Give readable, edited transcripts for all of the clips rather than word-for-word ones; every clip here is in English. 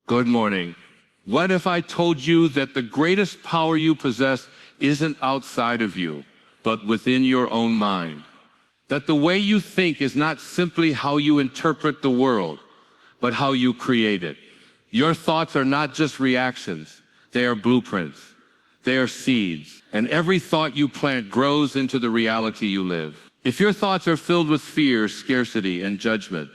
Good morning. What if I told you that the greatest power you possess isn't outside of you, but within your own mind? That the way you think is not simply how you interpret the world, but how you create it. Your thoughts are not just reactions, they are blueprints. They are seeds, and every thought you plant grows into the reality you live. If your thoughts are filled with fear, scarcity, and judgment,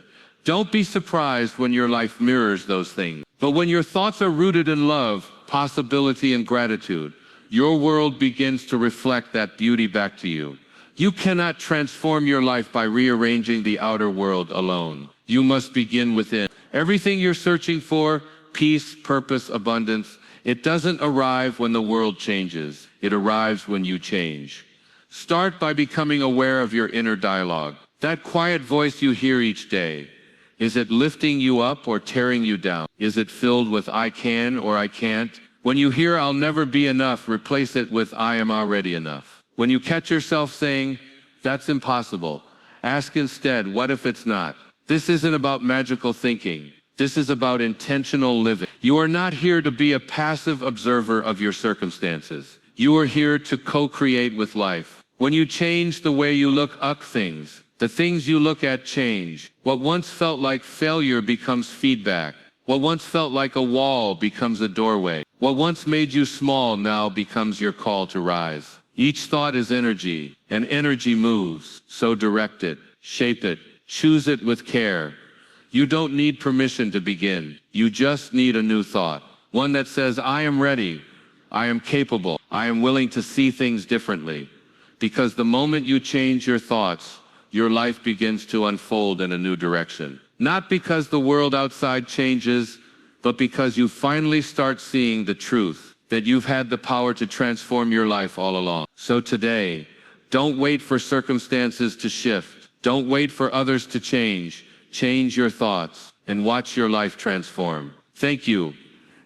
don't be surprised when your life mirrors those things. But when your thoughts are rooted in love, possibility, and gratitude, your world begins to reflect that beauty back to you. You cannot transform your life by rearranging the outer world alone. You must begin within. Everything you're searching for, peace, purpose, abundance, it doesn't arrive when the world changes. It arrives when you change. Start by becoming aware of your inner dialogue. That quiet voice you hear each day. Is it lifting you up or tearing you down? Is it filled with I can or I can't? When you hear I'll never be enough, replace it with I am already enough. When you catch yourself saying, that's impossible, ask instead, what if it's not? This isn't about magical thinking. This is about intentional living. You are not here to be a passive observer of your circumstances. You are here to co-create with life. When you change the way you look at things, the things you look at change. What once felt like failure becomes feedback. What once felt like a wall becomes a doorway. What once made you small now becomes your call to rise. Each thought is energy, and energy moves. So direct it, shape it, choose it with care. You don't need permission to begin. You just need a new thought. One that says, I am ready, I am capable, I am willing to see things differently. Because the moment you change your thoughts, your life begins to unfold in a new direction. Not because the world outside changes, but because you finally start seeing the truth, that you've had the power to transform your life all along. So today, don't wait for circumstances to shift. Don't wait for others to change. Change your thoughts and watch your life transform. Thank you.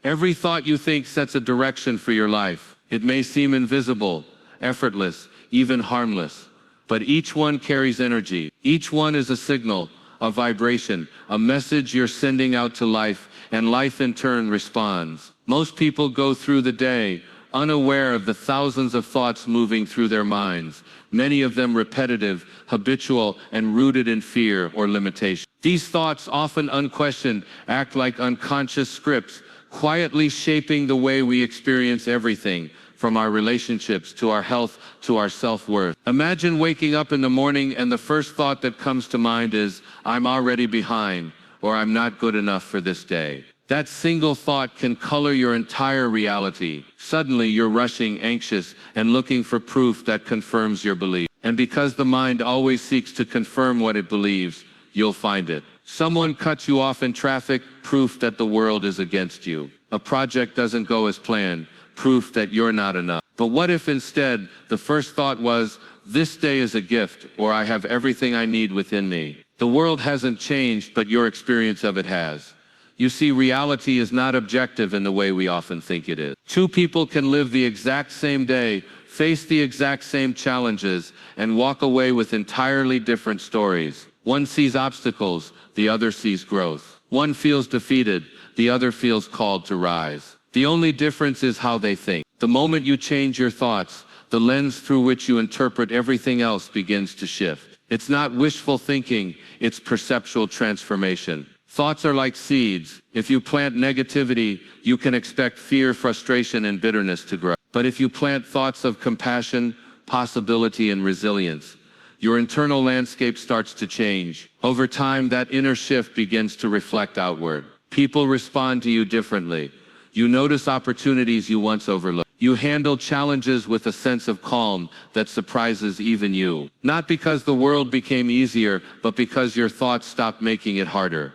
Every thought you think sets a direction for your life. It may seem invisible, effortless, even harmless, but each one carries energy. Each one is a signal, a vibration, a message you're sending out to life, and life in turn responds. Most people go through the day unaware of the thousands of thoughts moving through their minds, many of them repetitive, habitual, and rooted in fear or limitation. These thoughts, often unquestioned, act like unconscious scripts, quietly shaping the way we experience everything, from our relationships to our health to our self-worth. Imagine waking up in the morning and the first thought that comes to mind is, I'm already behind, or I'm not good enough for this day. That single thought can color your entire reality. Suddenly you're rushing, anxious, and looking for proof that confirms your belief. And because the mind always seeks to confirm what it believes, you'll find it. Someone cuts you off in traffic, proof that the world is against you. A project doesn't go as planned, proof that you're not enough. But what if instead the first thought was, this day is a gift, or I have everything I need within me? The world hasn't changed, but your experience of it has. You see, reality is not objective in the way we often think it is. Two people can live the exact same day, face the exact same challenges, and walk away with entirely different stories. One sees obstacles, the other sees growth. One feels defeated, the other feels called to rise. The only difference is how they think. The moment you change your thoughts, the lens through which you interpret everything else begins to shift. It's not wishful thinking, it's perceptual transformation. Thoughts are like seeds. If you plant negativity, you can expect fear, frustration, and bitterness to grow. But if you plant thoughts of compassion, possibility, and resilience, your internal landscape starts to change. Over time, that inner shift begins to reflect outward. People respond to you differently. You notice opportunities you once overlooked. You handle challenges with a sense of calm that surprises even you. Not because the world became easier, but because your thoughts stopped making it harder.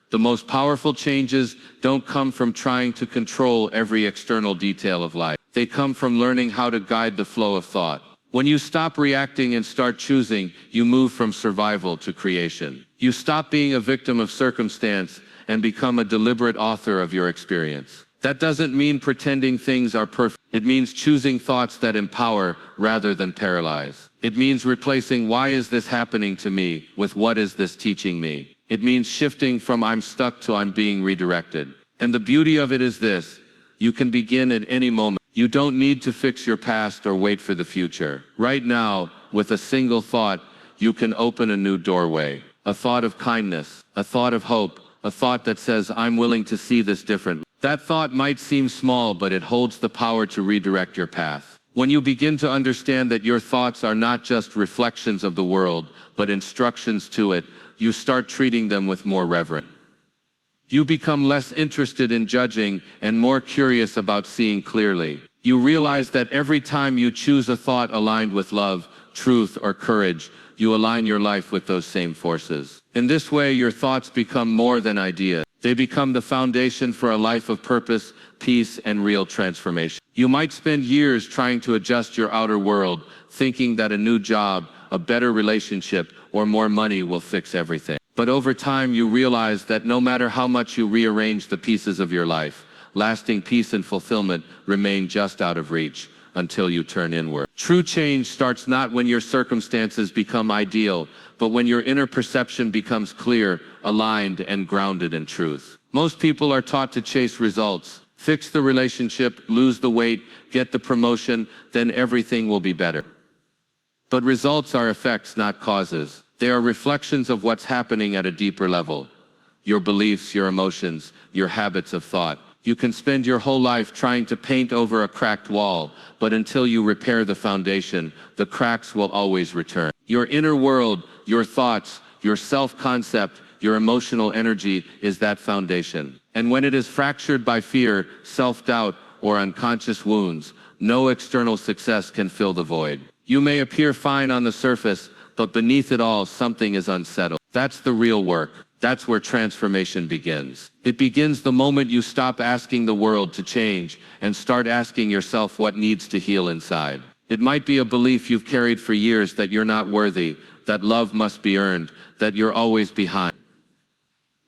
The most powerful changes don't come from trying to control every external detail of life. They come from learning how to guide the flow of thought. When you stop reacting and start choosing, you move from survival to creation. You stop being a victim of circumstance and become a deliberate author of your experience. That doesn't mean pretending things are perfect. It means choosing thoughts that empower rather than paralyze. It means replacing why is this happening to me with what is this teaching me. It means shifting from I'm stuck to I'm being redirected. And the beauty of it is this: you can begin at any moment. You don't need to fix your past or wait for the future. Right now, with a single thought, you can open a new doorway. A thought of kindness, a thought of hope, a thought that says, I'm willing to see this differently. That thought might seem small, but it holds the power to redirect your path. When you begin to understand that your thoughts are not just reflections of the world, but instructions to it, you start treating them with more reverence. You become less interested in judging and more curious about seeing clearly. You realize that every time you choose a thought aligned with love, truth, or courage, you align your life with those same forces. In this way, your thoughts become more than ideas. They become the foundation for a life of purpose, peace, and real transformation. You might spend years trying to adjust your outer world, thinking that a new job, a better relationship, or more money will fix everything. But over time, you realize that no matter how much you rearrange the pieces of your life, lasting peace and fulfillment remain just out of reach until you turn inward. True change starts not when your circumstances become ideal, but when your inner perception becomes clear, aligned, and grounded in truth. Most people are taught to chase results. Fix the relationship, lose the weight, get the promotion, then everything will be better. But results are effects, not causes. They are reflections of what's happening at a deeper level. Your beliefs, your emotions, your habits of thought. You can spend your whole life trying to paint over a cracked wall, but until you repair the foundation, the cracks will always return. Your inner world, your thoughts, your self-concept, your emotional energy is that foundation. And when it is fractured by fear, self-doubt, or unconscious wounds, no external success can fill the void. You may appear fine on the surface, but beneath it all, something is unsettled. That's the real work. That's where transformation begins. It begins the moment you stop asking the world to change and start asking yourself what needs to heal inside. It might be a belief you've carried for years that you're not worthy, that love must be earned, that you're always behind.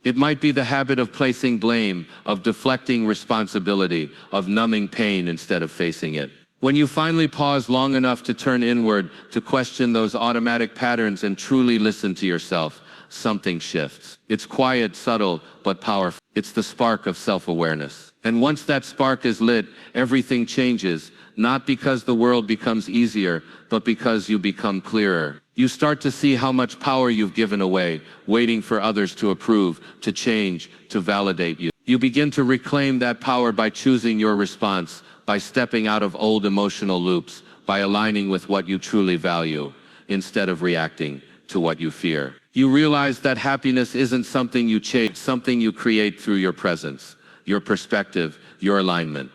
It might be the habit of placing blame, of deflecting responsibility, of numbing pain instead of facing it. When you finally pause long enough to turn inward, to question those automatic patterns and truly listen to yourself, something shifts. It's quiet, subtle, but powerful. It's the spark of self-awareness. And once that spark is lit, everything changes, not because the world becomes easier, but because you become clearer. You start to see how much power you've given away, waiting for others to approve, to change, to validate you. You begin to reclaim that power by choosing your response, by stepping out of old emotional loops, by aligning with what you truly value, instead of reacting to what you fear. You realize that happiness isn't something you chase, it's something you create through your presence, your perspective, your alignment.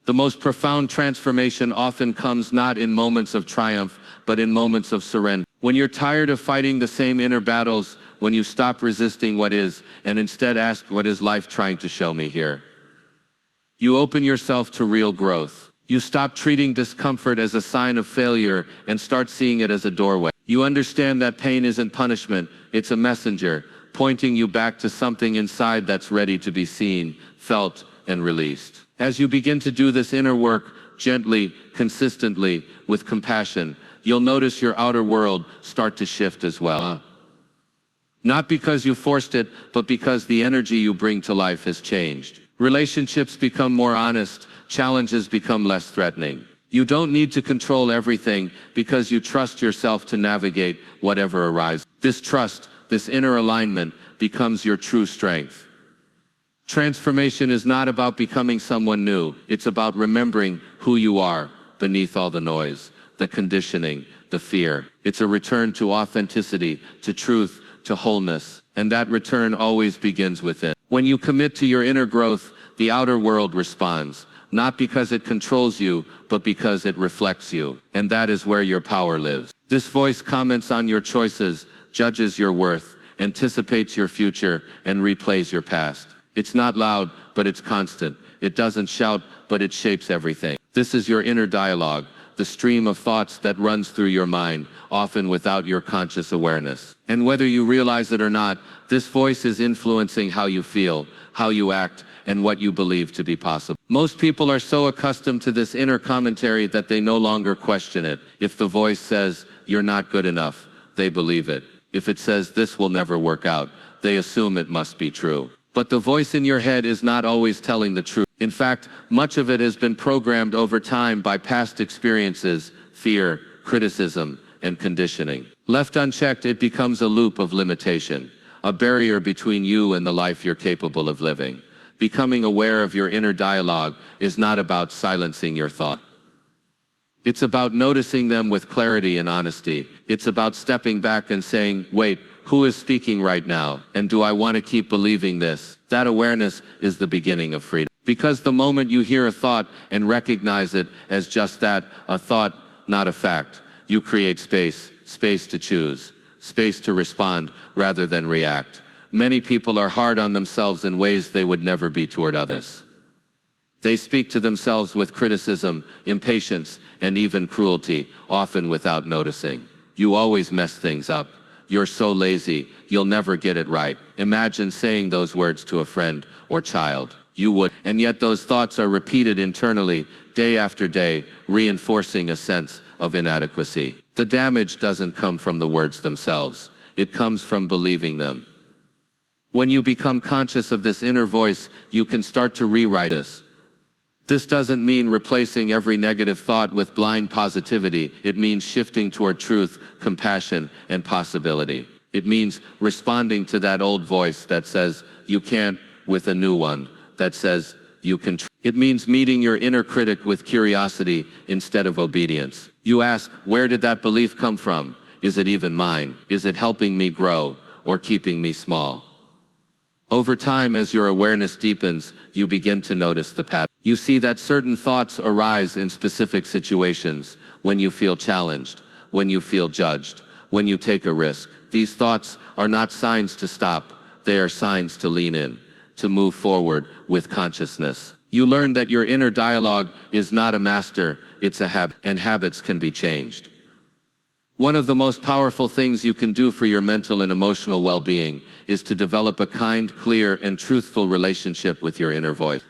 The most profound transformation often comes not in moments of triumph, but in moments of surrender. When you're tired of fighting the same inner battles, when you stop resisting what is, and instead ask, what is life trying to show me here? You open yourself to real growth. You stop treating discomfort as a sign of failure and start seeing it as a doorway. You understand that pain isn't punishment, it's a messenger, pointing you back to something inside that's ready to be seen, felt, and released. As you begin to do this inner work, gently, consistently, with compassion, you'll notice your outer world start to shift as well. Not because you forced it, but because the energy you bring to life has changed. Relationships become more honest, challenges become less threatening. You don't need to control everything because you trust yourself to navigate whatever arises. This trust, this inner alignment, becomes your true strength. Transformation is not about becoming someone new. It's about remembering who you are beneath all the noise, the conditioning, the fear. It's a return to authenticity, to truth, to wholeness. And that return always begins within. When you commit to your inner growth, the outer world responds. Not because it controls you, but because it reflects you. And that is where your power lives. This voice comments on your choices, judges your worth, anticipates your future, and replays your past. It's not loud, but it's constant. It doesn't shout, but it shapes everything. This is your inner dialogue, the stream of thoughts that runs through your mind, often without your conscious awareness. And whether you realize it or not, this voice is influencing how you feel, how you act, and what you believe to be possible. Most people are so accustomed to this inner commentary that they no longer question it. If the voice says, you're not good enough, they believe it. If it says this will never work out, they assume it must be true. But the voice in your head is not always telling the truth. In fact, much of it has been programmed over time by past experiences, fear, criticism, and conditioning. Left unchecked, it becomes a loop of limitation, a barrier between you and the life you're capable of living. Becoming aware of your inner dialogue is not about silencing your thought. It's about noticing them with clarity and honesty. It's about stepping back and saying, wait, who is speaking right now? And do I want to keep believing this? That awareness is the beginning of freedom. Because the moment you hear a thought and recognize it as just that, a thought, not a fact, you create space to choose, space to respond rather than react. Many people are hard on themselves in ways they would never be toward others. They speak to themselves with criticism, impatience, and even cruelty, often without noticing. You always mess things up. You're so lazy, you'll never get it right. Imagine saying those words to a friend or child. You would, and yet those thoughts are repeated internally, day after day, reinforcing a sense of inadequacy. The damage doesn't come from the words themselves. It comes from believing them. When you become conscious of this inner voice, you can start to rewrite this. This doesn't mean replacing every negative thought with blind positivity. It means shifting toward truth, compassion, and possibility. It means responding to that old voice that says, you can't, with a new one that says, you can. It means meeting your inner critic with curiosity instead of obedience. You ask, where did that belief come from? Is it even mine? Is it helping me grow or keeping me small? Over time, as your awareness deepens, you begin to notice the pattern. You see that certain thoughts arise in specific situations, when you feel challenged, when you feel judged, when you take a risk. These thoughts are not signs to stop, they are signs to lean in, to move forward with consciousness. You learn that your inner dialogue is not a master, it's a habit, and habits can be changed. One of the most powerful things you can do for your mental and emotional well-being is to develop a kind, clear, and truthful relationship with your inner voice.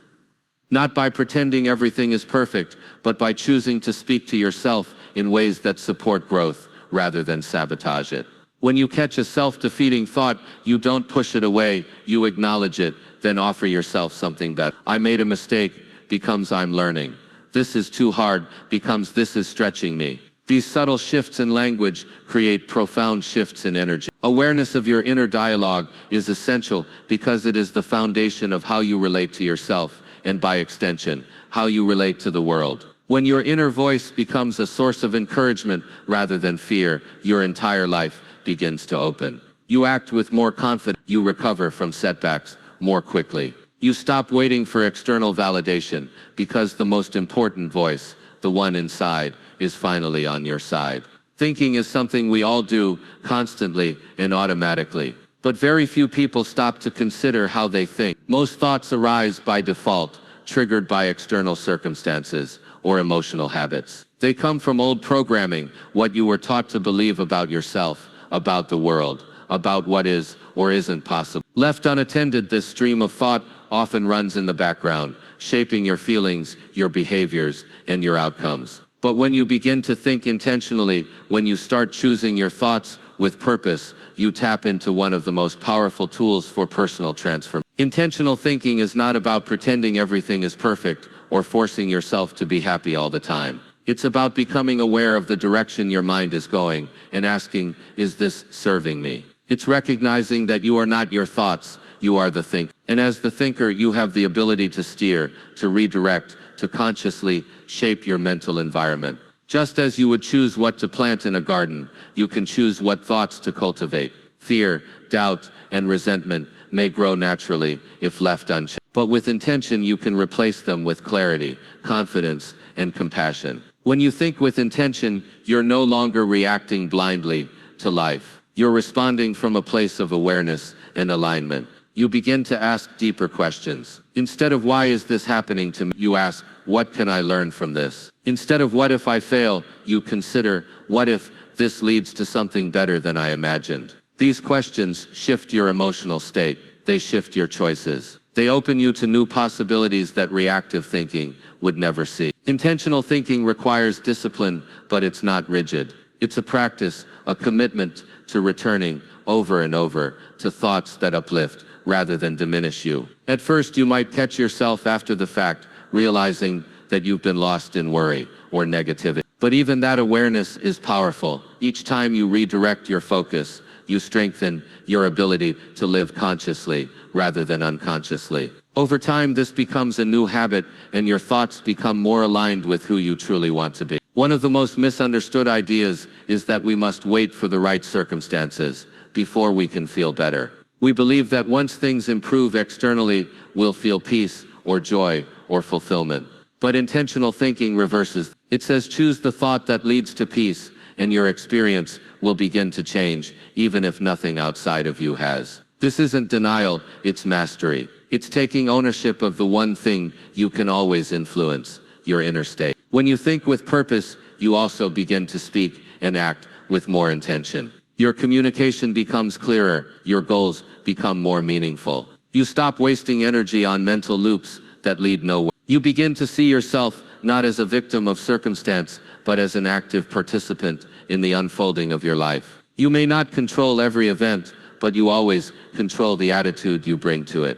Not by pretending everything is perfect, but by choosing to speak to yourself in ways that support growth rather than sabotage it. When you catch a self-defeating thought, you don't push it away, you acknowledge it, then offer yourself something better. I made a mistake becomes I'm learning. This is too hard becomes this is stretching me. These subtle shifts in language create profound shifts in energy. Awareness of your inner dialogue is essential because it is the foundation of how you relate to yourself, and by extension, how you relate to the world. When your inner voice becomes a source of encouragement rather than fear, your entire life begins to open. You act with more confidence, you recover from setbacks more quickly. You stop waiting for external validation because the most important voice, the one inside, is finally on your side. Thinking is something we all do constantly and automatically. But very few people stop to consider how they think. Most thoughts arise by default, triggered by external circumstances or emotional habits. They come from old programming, what you were taught to believe about yourself, about the world, about what is or isn't possible. Left unattended, this stream of thought often runs in the background, shaping your feelings, your behaviors, and your outcomes. But when you begin to think intentionally, when you start choosing your thoughts with purpose, you tap into one of the most powerful tools for personal transformation. Intentional thinking is not about pretending everything is perfect or forcing yourself to be happy all the time. It's about becoming aware of the direction your mind is going and asking, is this serving me? It's recognizing that you are not your thoughts, you are the thinker. And as the thinker, you have the ability to steer, to redirect, to consciously shape your mental environment. Just as you would choose what to plant in a garden, you can choose what thoughts to cultivate. Fear, doubt, and resentment may grow naturally if left unchecked. But with intention, you can replace them with clarity, confidence, and compassion. When you think with intention, you're no longer reacting blindly to life. You're responding from a place of awareness and alignment. You begin to ask deeper questions. Instead of why is this happening to me, you ask, what can I learn from this? Instead of what if I fail, you consider, what if this leads to something better than I imagined? These questions shift your emotional state. They shift your choices. They open you to new possibilities that reactive thinking would never see. Intentional thinking requires discipline, but it's not rigid. It's a practice, a commitment to returning over and over to thoughts that uplift rather than diminish you. At first, you might catch yourself after the fact, realizing that you've been lost in worry or negativity. But even that awareness is powerful. Each time you redirect your focus, you strengthen your ability to live consciously rather than unconsciously. Over time, this becomes a new habit, and your thoughts become more aligned with who you truly want to be. One of the most misunderstood ideas is that we must wait for the right circumstances before we can feel better. We believe that once things improve externally, we'll feel peace or joy or fulfillment. But intentional thinking reverses. It says choose the thought that leads to peace, and your experience will begin to change, even if nothing outside of you has. This isn't denial, it's mastery. It's taking ownership of the one thing you can always influence, your inner state. When you think with purpose, you also begin to speak and act with more intention. Your communication becomes clearer, your goals become more meaningful. You stop wasting energy on mental loops that lead nowhere. You begin to see yourself not as a victim of circumstance, but as an active participant in the unfolding of your life. You may not control every event, but you always control the attitude you bring to it.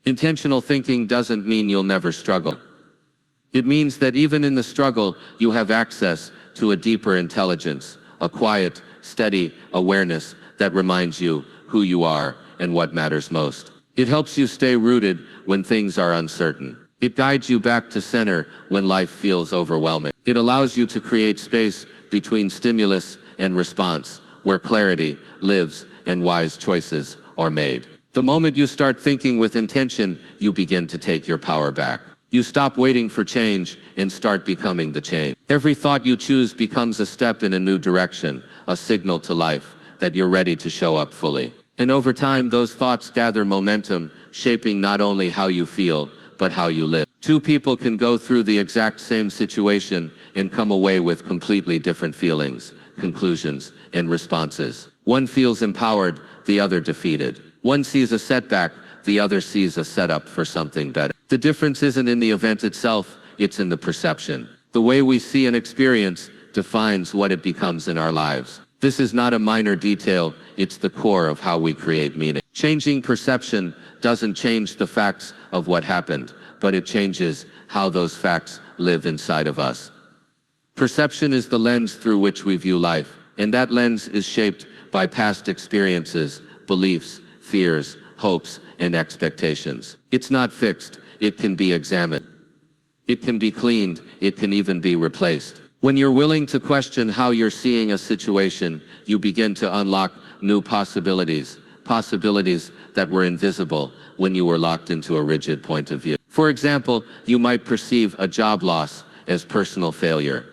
Intentional thinking doesn't mean you'll never struggle. It means that even in the struggle, you have access to a deeper intelligence, a quiet, steady awareness that reminds you who you are and what matters most. It helps you stay rooted when things are uncertain. It guides you back to center when life feels overwhelming. It allows you to create space between stimulus and response, where clarity lives and wise choices are made. The moment you start thinking with intention, you begin to take your power back. You stop waiting for change and start becoming the change. Every thought you choose becomes a step in a new direction, a signal to life that you're ready to show up fully. And over time, those thoughts gather momentum, shaping not only how you feel, but how you live. Two people can go through the exact same situation and come away with completely different feelings, conclusions, and responses. One feels empowered, the other defeated. One sees a setback, the other sees a setup for something better. The difference isn't in the event itself, it's in the perception. The way we see an experience defines what it becomes in our lives. This is not a minor detail, it's the core of how we create meaning. Changing perception doesn't change the facts of what happened, but it changes how those facts live inside of us. Perception is the lens through which we view life, and that lens is shaped by past experiences, beliefs, fears, hopes, and expectations. It's not fixed, it can be examined. It can be cleaned, it can even be replaced. When you're willing to question how you're seeing a situation, you begin to unlock new possibilities that were invisible when you were locked into a rigid point of view. For example, you might perceive a job loss as personal failure,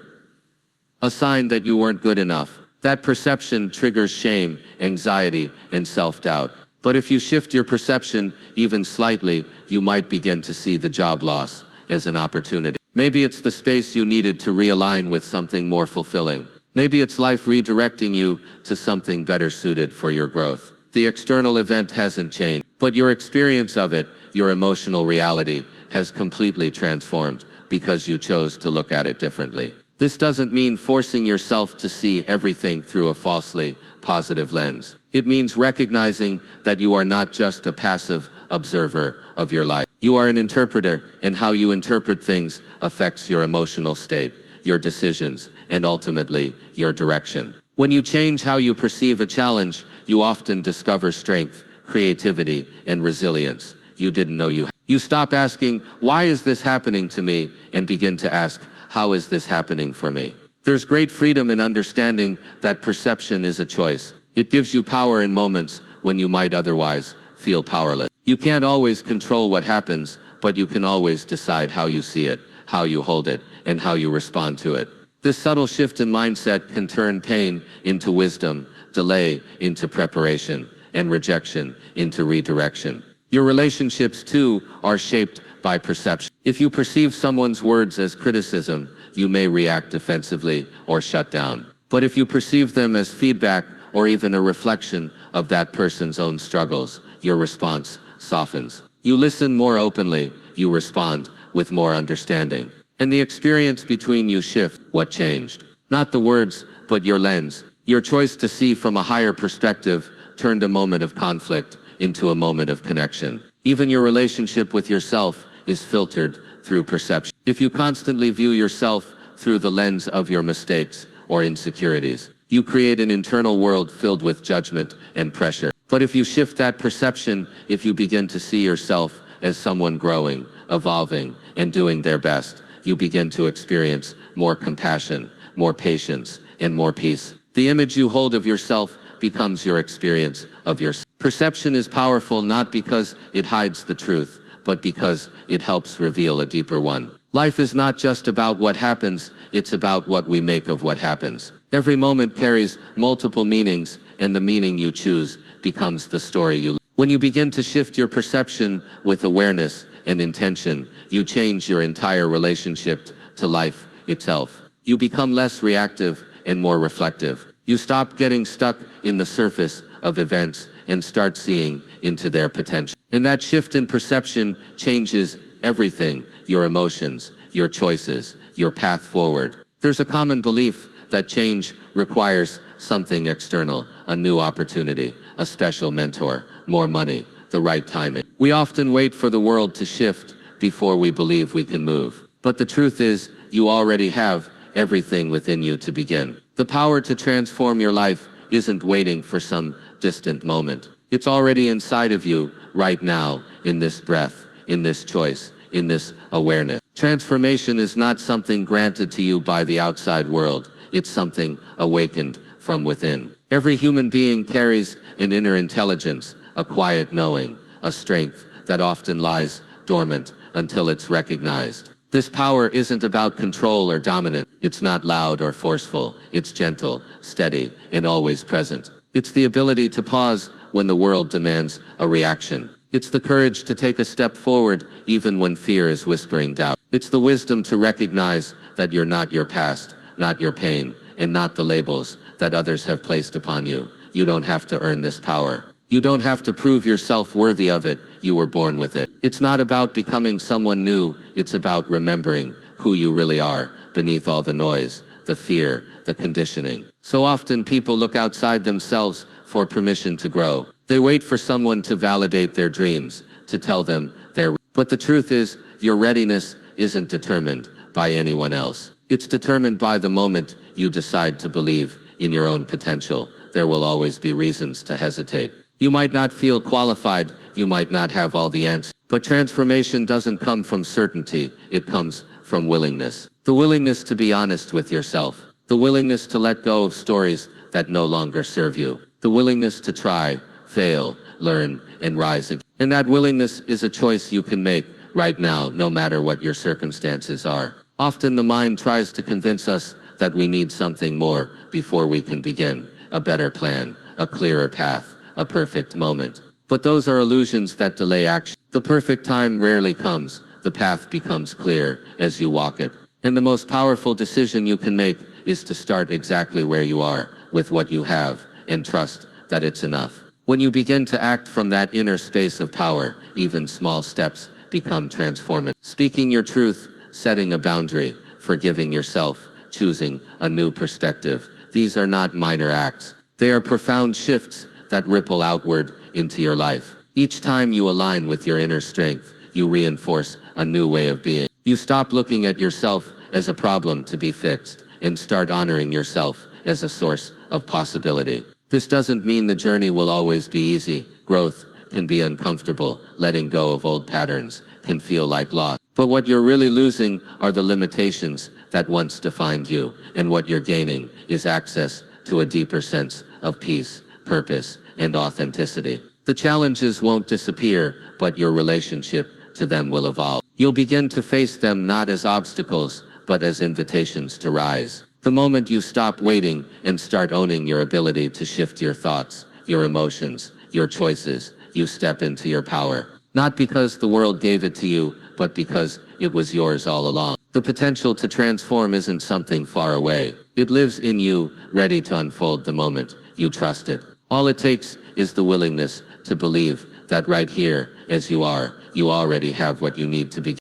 a sign that you weren't good enough. That perception triggers shame, anxiety, and self-doubt. But if you shift your perception even slightly, you might begin to see the job loss as an opportunity. Maybe it's the space you needed to realign with something more fulfilling. Maybe it's life redirecting you to something better suited for your growth. The external event hasn't changed, but your experience of it, your emotional reality, has completely transformed because you chose to look at it differently. This doesn't mean forcing yourself to see everything through a falsely positive lens. It means recognizing that you are not just a passive observer of your life. You are an interpreter, and how you interpret things affects your emotional state, your decisions, and ultimately, your direction. When you change how you perceive a challenge, you often discover strength, creativity, and resilience you didn't know you had. You stop asking, why is this happening to me, and begin to ask, how is this happening for me? There's great freedom in understanding that perception is a choice. It gives you power in moments when you might otherwise feel powerless. You can't always control what happens, but you can always decide how you see it, how you hold it, and how you respond to it. This subtle shift in mindset can turn pain into wisdom, delay into preparation, and rejection into redirection. Your relationships, too, are shaped by perception. If you perceive someone's words as criticism, you may react defensively or shut down. But if you perceive them as feedback or even a reflection of that person's own struggles, your response softens. You listen more openly, you respond with more understanding. And the experience between you shifts. What changed? Not the words, but your lens. Your choice to see from a higher perspective turned a moment of conflict into a moment of connection. Even your relationship with yourself is filtered through perception. If you constantly view yourself through the lens of your mistakes or insecurities, you create an internal world filled with judgment and pressure. But if you shift that perception, if you begin to see yourself as someone growing, evolving, and doing their best, you begin to experience more compassion, more patience, and more peace. The image you hold of yourself becomes your experience of yourself. Perception is powerful not because it hides the truth, but because it helps reveal a deeper one. Life is not just about what happens, it's about what we make of what happens. Every moment carries multiple meanings, and the meaning you choose becomes the story you live. When you begin to shift your perception with awareness and intention, you change your entire relationship to life itself. You become less reactive and more reflective. You stop getting stuck in the surface of events and start seeing into their potential. And that shift in perception changes everything: your emotions, your choices, your path forward. There's a common belief that change requires something external, a new opportunity, a special mentor, more money, the right timing. We often wait for the world to shift before we believe we can move. But the truth is, you already have everything within you to begin. The power to transform your life isn't waiting for some distant moment. It's already inside of you, right now, in this breath, in this choice, in this awareness. Transformation is not something granted to you by the outside world. It's something awakened from within. Every human being carries an inner intelligence, a quiet knowing, a strength that often lies dormant until it's recognized. This power isn't about control or dominance. It's not loud or forceful. It's gentle, steady, and always present. It's the ability to pause when the world demands a reaction. It's the courage to take a step forward even when fear is whispering doubt. It's the wisdom to recognize that you're not your past, not your pain, and not the labels that others have placed upon you. You don't have to earn this power. You don't have to prove yourself worthy of it. You were born with it. It's not about becoming someone new. It's about remembering who you really are beneath all the noise, the fear, the conditioning. So often people look outside themselves for permission to grow. They wait for someone to validate their dreams, to tell them But the truth is, your readiness isn't determined by anyone else. It's determined by the moment you decide to believe in your own potential. There will always be reasons to hesitate. You might not feel qualified, you might not have all the answers. But transformation doesn't come from certainty, it comes from willingness. The willingness to be honest with yourself. The willingness to let go of stories that no longer serve you. The willingness to try, fail, learn, and rise again. And that willingness is a choice you can make right now, no matter what your circumstances are. Often the mind tries to convince us that we need something more before we can begin. A better plan, a clearer path, a perfect moment. But those are illusions that delay action. The perfect time rarely comes. The path becomes clear as you walk it. And the most powerful decision you can make is to start exactly where you are, with what you have, and trust that it's enough. When you begin to act from that inner space of power, even small steps become transformative. Speaking your truth, setting a boundary, forgiving yourself, choosing a new perspective. These are not minor acts. They are profound shifts that ripple outward into your life. Each time you align with your inner strength, you reinforce a new way of being. You stop looking at yourself as a problem to be fixed and start honoring yourself as a source of possibility. This doesn't mean the journey will always be easy. Growth can be uncomfortable. Letting go of old patterns can feel like loss. But what you're really losing are the limitations that once defined you, and what you're gaining is access to a deeper sense of peace, purpose, and authenticity. The challenges won't disappear, but your relationship to them will evolve. You'll begin to face them not as obstacles, but as invitations to rise. The moment you stop waiting and start owning your ability to shift your thoughts, your emotions, your choices, you step into your power. Not because the world gave it to you, but because it was yours all along. The potential to transform isn't something far away. It lives in you, ready to unfold the moment you trust it. All it takes is the willingness to believe that right here, as you are, you already have what you need to begin.